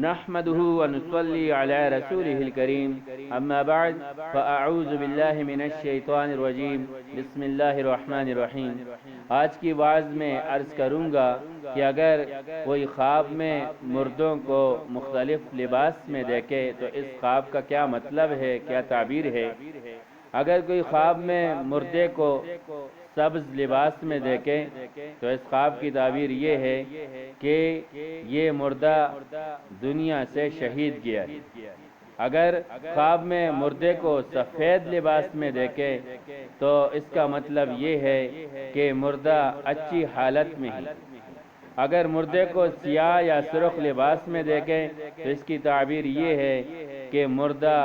نحمده ونصلي على رسوله الكريم اما بعد فاعوذ باللہ من الشیطان الرجیم بسم اللہ الرحمن الرحیم۔ آج کی وعظ میں عرض کروں گا کہ اگر کوئی خواب میں مردوں کو مختلف لباس میں دیکھے تو اس خواب کا کیا مطلب ہے، کیا تعبیر ہے۔ اگر کوئی خواب میں مردے کو سبز لباس میں دیکھے تو اس خواب کی تعبیر یہ ہے کہ یہ مردہ دنیا سے شہید گیا ہے۔ اگر خواب میں مردے کو سفید لباس میں دیکھے تو اس کا مطلب یہ ہے کہ مردہ اچھی حالت میں ہے۔ اگر مردے کو سیاہ یا سرخ لباس میں دیکھیں تو اس کی تعبیر یہ ہے کہ مردہ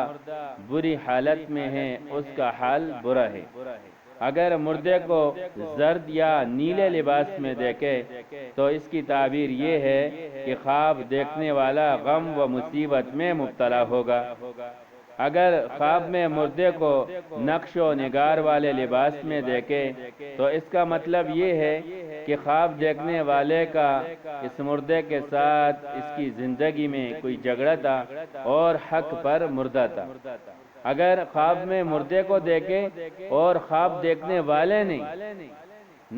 بری حالت میں ہے، اس کا حال برا ہے۔ اگر مردے کو زرد یا نیلے لباس میں دیکھے تو اس کی تعبیر یہ ہے کہ خواب دیکھنے والا غم و مصیبت میں مبتلا ہوگا۔ اگر خواب میں مردے کو نقش و نگار والے لباس میں دیکھے تو اس کا مطلب یہ ہے کہ خواب دیکھنے والے کا اس مردے کے ساتھ اس کی زندگی میں کوئی جھگڑا تھا اور حق پر مردہ تھا۔ اگر خواب میں مردے کو دیکھے اور خواب دیکھنے والے نے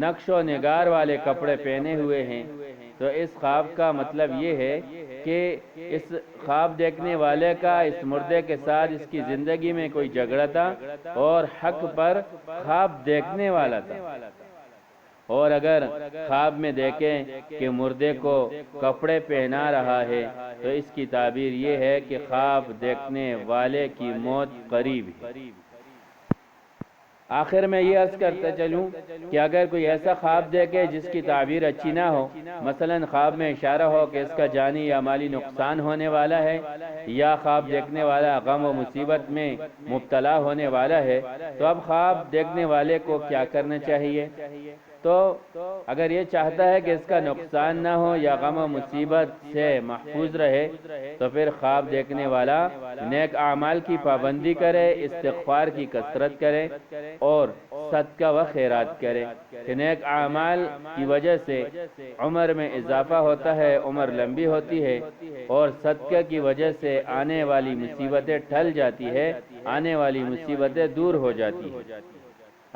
نقش و نگار والے کپڑے پہنے ہوئے ہیں تو اس خواب کا مطلب یہ ہے کہ اس خواب دیکھنے والے کا اس مردے کے ساتھ اس کی زندگی میں کوئی جھگڑا تھا اور حق پر خواب دیکھنے والا تھا۔ اور اگر خواب میں دیکھیں کہ مردے کو کپڑے پہنا رہا ہے تو اس کی تعبیر یہ ہے کہ خواب دیکھنے والے کی موت قریب ہے۔ آخر میں یہ عرض کرتے چلوں کہ اگر کوئی ایسا خواب دیکھے جس کی تعبیر اچھی نہ ہو، مثلا خواب میں اشارہ ہو کہ اس کا جانی یا مالی نقصان ہونے والا ہے یا خواب دیکھنے والا غم و مصیبت میں مبتلا ہونے والا ہے، تو اب خواب دیکھنے والے کو کیا کرنا چاہیے؟ تو اگر یہ چاہتا ہے کہ اس کا نقصان نہ ہو یا غم و مصیبت سے محفوظ رہے تو پھر خواب دیکھنے والا نیک اعمال کی پابندی کرے، استغفار کی کثرت کرے اور صدقہ و خیرات کرے کہ نیک اعمال کی وجہ سے عمر میں اضافہ ہوتا ہے، عمر لمبی ہوتی ہے، اور صدقہ کی وجہ سے آنے والی مصیبتیں ٹل جاتی ہے، آنے والی مصیبتیں دور ہو جاتی ہیں۔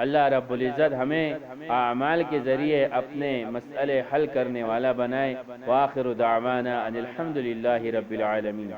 اللہ رب العزت ہمیں اعمال کے ذریعے اپنے مسئلے حل کرنے والا بنائے۔ وآخر دعوانا ان الحمد للہ رب العالمین۔